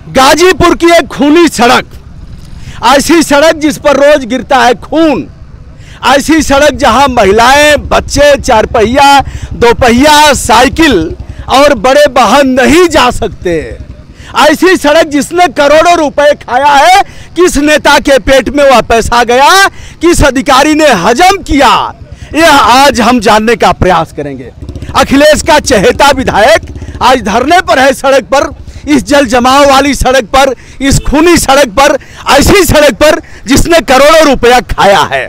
गाजीपुर की एक खूनी सड़क, ऐसी सड़क जिस पर रोज गिरता है खून, ऐसी सड़क जहां महिलाएं, बच्चे, चार पहिया, दो पहिया, साइकिल और बड़े वाहन नहीं जा सकते। ऐसी सड़क जिसने करोड़ों रुपए खाया है, किस नेता के पेट में वह पैसा गया, किस अधिकारी ने हजम किया, यह आज हम जानने का प्रयास करेंगे। अखिलेश का चहेता विधायक आज धरने पर है सड़क पर, इस जल जमाव वाली सड़क पर, इस खूनी सड़क पर, ऐसी सड़क पर जिसने करोड़ों रुपया खाया है।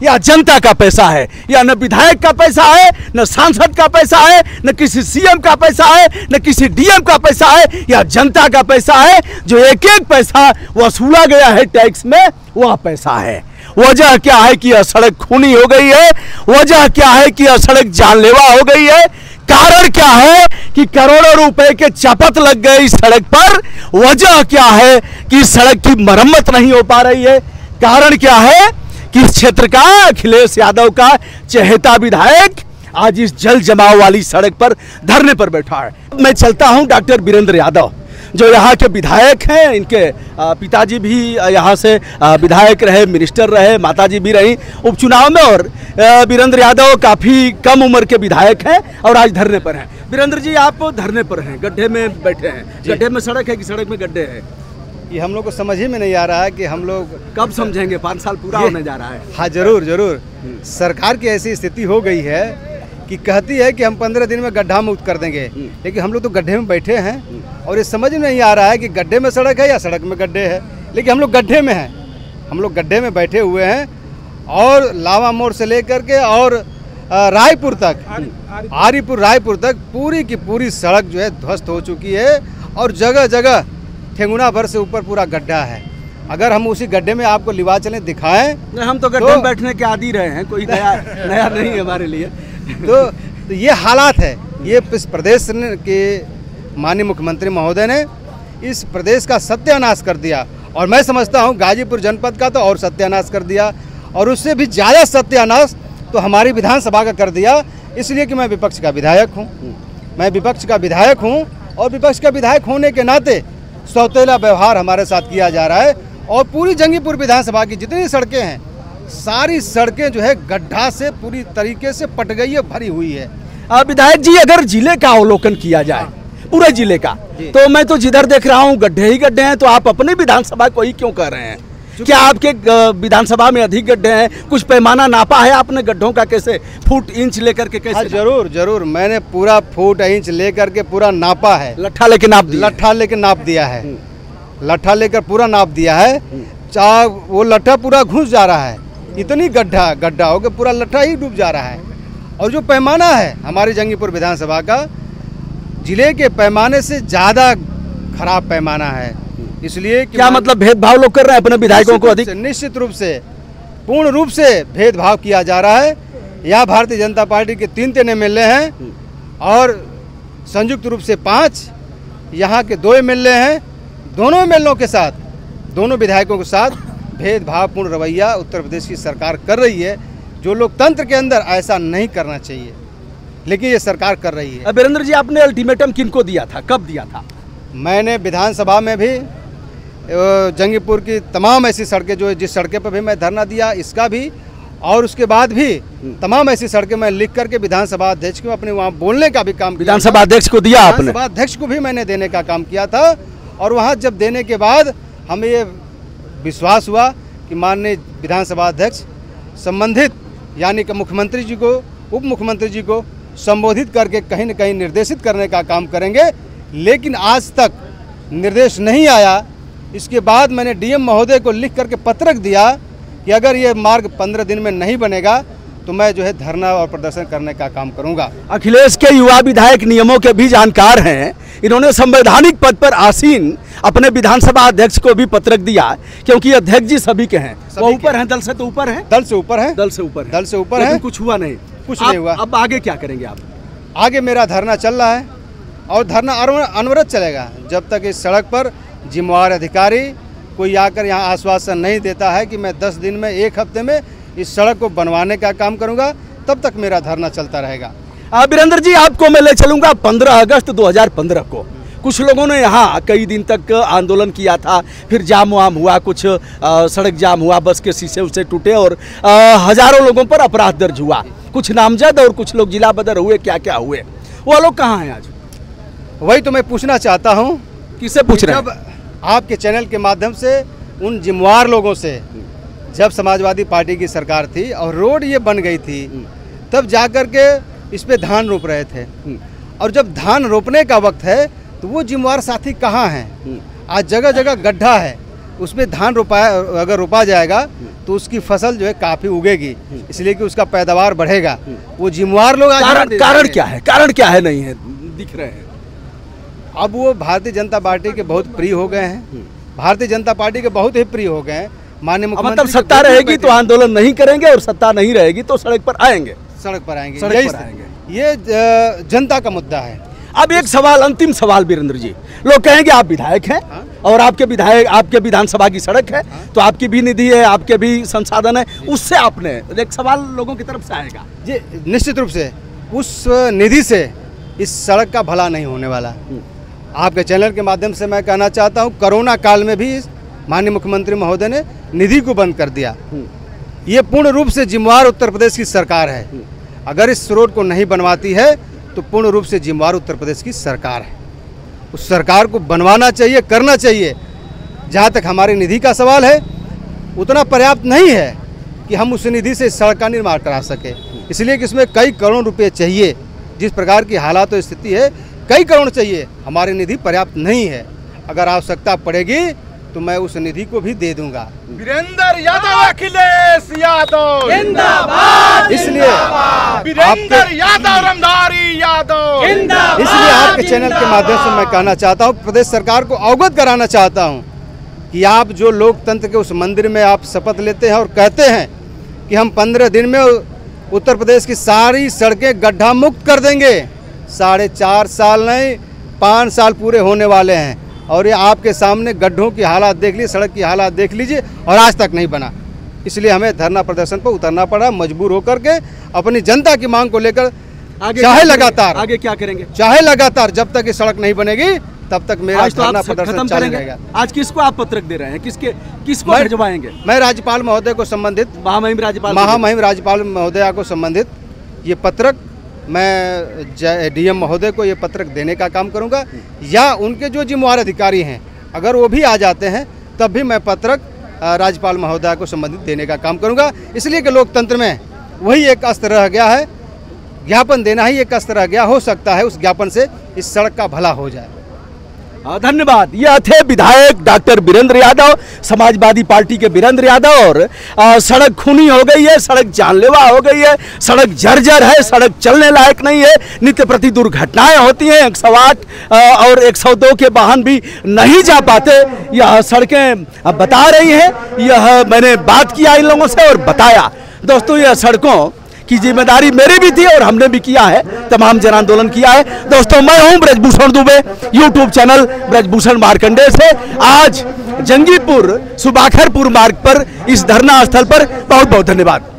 यह जनता का पैसा है, यह न विधायक का पैसा है, न सांसद का पैसा है, न किसी सीएम का पैसा है, न किसी डीएम का पैसा है। यह जनता का पैसा है, जो एक एक पैसा वसूला गया है टैक्स में, वह पैसा है। वजह क्या है कि यह सड़क खूनी हो गई है? वजह क्या है कि यह सड़क जानलेवा हो गई है? कारण क्या है कि करोड़ों रुपए के चपत लग गए इस सड़क पर? वजह क्या है कि सड़क की मरम्मत नहीं हो पा रही है? कारण क्या है कि इस क्षेत्र का अखिलेश यादव का चहेता विधायक आज इस जल जमाव वाली सड़क पर धरने पर बैठा है। मैं चलता हूं डॉक्टर वीरेंद्र यादव, जो यहाँ के विधायक हैं। इनके पिताजी भी यहाँ से विधायक रहे, मिनिस्टर रहे, माताजी भी रही उपचुनाव में, और वीरेंद्र यादव काफ़ी कम उम्र के विधायक हैं और आज धरने पर हैं। वीरेंद्र जी, आप धरने पर हैं, गड्ढे में बैठे हैं। गड्ढे में सड़क है कि सड़क में गड्ढे हैं? ये हम लोग को समझ ही में नहीं आ रहा है कि हम लोग कब समझेंगे। 5 साल पूरा होने जा रहा है। हाँ, जरूर जरूर। सरकार की ऐसी स्थिति हो गई है कि कहती है कि हम 15 दिन में गड्ढा मुक्त कर देंगे, लेकिन हम लोग तो गड्ढे में बैठे हैं और ये समझ में नहीं आ रहा है कि गड्ढे में सड़क है या सड़क में गड्ढे है। लेकिन हम लोग गड्ढे में हैं, हम लोग गड्ढे में बैठे हुए हैं और लावा मोड़ से लेकर के और रायपुर तक, आरीपुर रायपुर तक पूरी की पूरी सड़क जो है ध्वस्त हो चुकी है और जगह जगह ठेंगुना भर से ऊपर पूरा गड्ढा है। अगर हम उसी गड्ढे में आपको लिवा चलें दिखाएं, हम तो गड्ढे में बैठने के आदी रहे हैं, कोई नया नहीं है हमारे लिए। तो ये हालात है। ये इस प्रदेश के माननीय मुख्यमंत्री महोदय ने इस प्रदेश का सत्यानाश कर दिया, और मैं समझता हूँ गाजीपुर जनपद का तो और सत्यानाश कर दिया, और उससे भी ज़्यादा सत्यानाश तो हमारी विधानसभा का कर दिया। इसलिए कि मैं विपक्ष का विधायक हूँ, मैं विपक्ष का विधायक हूँ, और विपक्ष का विधायक होने के नाते सौतेला व्यवहार हमारे साथ किया जा रहा है। और पूरी जंगीपुर विधानसभा की जितनी सड़कें हैं, सारी सड़कें जो है गड्ढा से पूरी तरीके से पट गई है, भरी हुई है। विधायक जी, अगर जिले का अवलोकन किया जाए, पूरे जिले का, तो मैं तो जिधर देख रहा हूँ गड्ढे ही गड्ढे हैं, तो आप अपनी विधानसभा को ही क्यों कर रहे हैं? क्या आपके विधानसभा में अधिक गड्ढे हैं? कुछ पैमाना नापा है आपने गड्ढों का? कैसे फुट इंच लेकर के? कैसे? हाँ, जरूर जरूर, मैंने पूरा फुट इंच लेकर के पूरा नापा है। लट्ठा लेके नाप दिया? लट्ठा लेके नाप दिया है, लट्ठा लेकर पूरा नाप दिया है। चाहे वो लट्ठा पूरा घुस जा रहा है, इतनी गड्ढा हो के पूरा लट्ठा ही डूब जा रहा है। और जो पैमाना है हमारी जंगीपुर विधानसभा का, जिले के पैमाने से ज़्यादा खराब पैमाना है। इसलिए क्या मतलब भेदभाव लोग कर रहे हैं अपने विधायकों को? अधिक निश्चित रूप से, पूर्ण रूप से भेदभाव किया जा रहा है। यहाँ भारतीय जनता पार्टी के 3 MLA हैं और संयुक्त रूप से 5, यहाँ के 2 MLA हैं। दोनों MLA के साथ, दोनों विधायकों के साथ भेदभावपूर्ण रवैया उत्तर प्रदेश की सरकार कर रही है, जो लोकतंत्र के अंदर ऐसा नहीं करना चाहिए, लेकिन ये सरकार कर रही है। वीरेंद्र जी, आपने अल्टीमेटम किनको दिया था, कब दिया था? मैंने विधानसभा में भी जंगीपुर की तमाम ऐसी सड़कें जो जिस सड़कें पर भी मैं धरना दिया, इसका भी, और उसके बाद भी तमाम ऐसी सड़कें मैं लिख करके विधानसभा अध्यक्ष को अपने वहाँ बोलने का भी काम किया। विधानसभा अध्यक्ष को दिया आपने? विधानसभा अध्यक्ष को भी मैंने देने का काम किया था, और वहाँ जब देने के बाद हमें ये विश्वास हुआ कि माननीय विधानसभा अध्यक्ष संबंधित यानी कि मुख्यमंत्री जी को, उप मुख्यमंत्री जी को संबोधित करके कहीं न कहीं निर्देशित करने का काम करेंगे। लेकिन आज तक निर्देश नहीं आया। इसके बाद मैंने डीएम महोदय को लिख करके पत्रक दिया कि अगर ये मार्ग 15 दिन में नहीं बनेगा तो मैं जो है धरना और प्रदर्शन करने का काम करूंगा। अखिलेश के युवा विधायक नियमों के भी जानकार हैं। इन्होंने संवैधानिक पद पर आसीन अपने विधानसभा अध्यक्ष को भी पत्रक दिया, क्योंकि अध्यक्ष जी सभी के हैं। वो ऊपर हैं, दल से तो ऊपर है, दल से ऊपर है, दल से ऊपर है, दल से ऊपर है। कुछ हुआ नहीं, कुछ नहीं हुआ। अब आगे क्या करेंगे आप? आगे मेरा धरना चल रहा है और धरना अनवरत चलेगा जब तक इस सड़क पर जिम्मेवार अधिकारी कोई आकर यहाँ आश्वासन नहीं देता है कि मैं 10 दिन में, 1 हफ्ते में इस सड़क को बनवाने का काम करूंगा, तब तक मेरा धरना चलता रहेगा। वीरेंद्र जी, आपको मैं ले चलूंगा 15 अगस्त 2015 को। कुछ लोगों ने यहाँ कई दिन तक आंदोलन किया था, फिर जाम वाम हुआ, कुछ सड़क जाम हुआ, बस के शीशे उसे टूटे और हजारों लोगों पर अपराध दर्ज हुआ, कुछ नामजद और कुछ लोग जिला बदर हुए, क्या क्या हुए। वो लोग कहाँ हैं आज? वही तो मैं पूछना चाहता हूँ। किससे पूछ रहे हैं? जब आपके चैनल के माध्यम से उन जिम्मेवार लोगों से, जब समाजवादी पार्टी की सरकार थी और रोड ये बन गई थी, तब जाकर के इस पे धान रोप रहे थे, और जब धान रोपने का वक्त है तो वो जिम्मेवार साथी कहाँ हैं? आज जगह जगह गड्ढा है, उसमें धान अगर रोपा जाएगा तो उसकी फसल जो है काफ़ी उगेगी, इसलिए कि उसका पैदावार बढ़ेगा। वो जिम्मेवार लोग आज कारण क्या है? कारण क्या है? नहीं है, दिख रहे हैं। अब वो भारतीय जनता पार्टी के बहुत प्रिय हो गए हैं, भारतीय जनता पार्टी के बहुत ही प्रिय हो गए हैं। माननीय मुख्यमंत्री मतलब सत्ता रहेगी तो आंदोलन नहीं करेंगे और सत्ता नहीं रहेगी तो सड़क पर आएंगे। सड़क पर आएंगे, सड़क पर आएंगे। ये जनता का मुद्दा है। अब एक सवाल, अंतिम सवाल वीरेंद्र जी, लोग कहेंगे आप विधायक हैं और आपके विधानसभा की सड़क है, तो आपकी भी निधि है, आपके भी संसाधन है, उससे आपने, एक सवाल लोगों की तरफ से आएगा जी, निश्चित रूप से उस निधि से इस सड़क का भला नहीं होने वाला। आपके चैनल के माध्यम से मैं कहना चाहता हूँ, कोरोना काल में भी माननीय मुख्यमंत्री महोदय ने निधि को बंद कर दिया। ये पूर्ण रूप से जिम्मेवार उत्तर प्रदेश की सरकार है। अगर इस रोड को नहीं बनवाती है तो पूर्ण रूप से जिम्मेवार उत्तर प्रदेश की सरकार है। उस सरकार को बनवाना चाहिए, करना चाहिए। जहाँ तक हमारी निधि का सवाल है, उतना पर्याप्त नहीं है कि हम उस निधि से सड़क का निर्माण करा सके, इसलिए कि इसमें कई करोड़ रुपए चाहिए। जिस प्रकार की हालात और स्थिति है, कई करोड़ चाहिए, हमारी निधि पर्याप्त नहीं है। अगर आवश्यकता पड़ेगी तो मैं उस निधि को भी दे दूंगा। वीरेंद्र यादव, अखिलेश यादव जिंदाबाद। इसलिए वीरेंद्र यादव, रामधारी यादव जिंदाबाद। इसलिए आपके चैनल के माध्यम से मैं कहना चाहता हूँ, प्रदेश सरकार को अवगत कराना चाहता हूँ कि आप जो लोकतंत्र के उस मंदिर में आप शपथ लेते हैं और कहते हैं कि हम 15 दिन में उत्तर प्रदेश की सारी सड़कें गड्ढा मुक्त कर देंगे। 4.5 साल नहीं, 5 साल पूरे होने वाले हैं और ये आपके सामने गड्ढों की हालात देख लीजिए, सड़क की हालात देख लीजिए, और आज तक नहीं बना। इसलिए हमें धरना प्रदर्शन पर उतरना पड़ा, मजबूर होकर के अपनी जनता की मांग को लेकर। चाहे लगातार आगे क्या करेंगे? चाहे लगातार जब तक ये सड़क नहीं बनेगी तब तक मेरा धरना प्रदर्शन जारी रहेगा। आज किसको आप पत्रक दे रहे हैं? किसको भिजवाएंगे? मैं राज्यपाल महोदय को संबंधित, महामहिम राज्यपाल महोदया को संबंधित ये पत्रक मैं डीएम महोदय को ये पत्रक देने का काम करूंगा, या उनके जो जिम्मेवार अधिकारी हैं अगर वो भी आ जाते हैं तब भी मैं पत्रक राज्यपाल महोदया को संबंधित देने का काम करूंगा। इसलिए कि लोकतंत्र में वही एक अस्त्र रह गया है, ज्ञापन देना ही एक अस्त्र रह गया। हो सकता है उस ज्ञापन से इस सड़क का भला हो जाए। धन्यवाद। यह थे विधायक डॉक्टर वीरेंद्र यादव, समाजवादी पार्टी के वीरेंद्र यादव। और सड़क खूनी हो गई है, सड़क जानलेवा हो गई है, सड़क जर्जर है, सड़क चलने लायक नहीं है, नित्य प्रति दुर्घटनाएं होती हैं, 108 और 102 के वाहन भी नहीं जा पाते। यह सड़कें बता रही हैं, यह मैंने बात किया इन लोगों से और बताया। दोस्तों, यह सड़कों की जिम्मेदारी मेरी भी थी और हमने भी किया है, तमाम जन आंदोलन किया है। दोस्तों, मैं हूं ब्रजभूषण दुबे, यूट्यूब चैनल ब्रजभूषण मार्कंडेय से। आज जंगीपुर सुबाखरपुर मार्ग पर इस धरना स्थल पर बहुत बहुत धन्यवाद।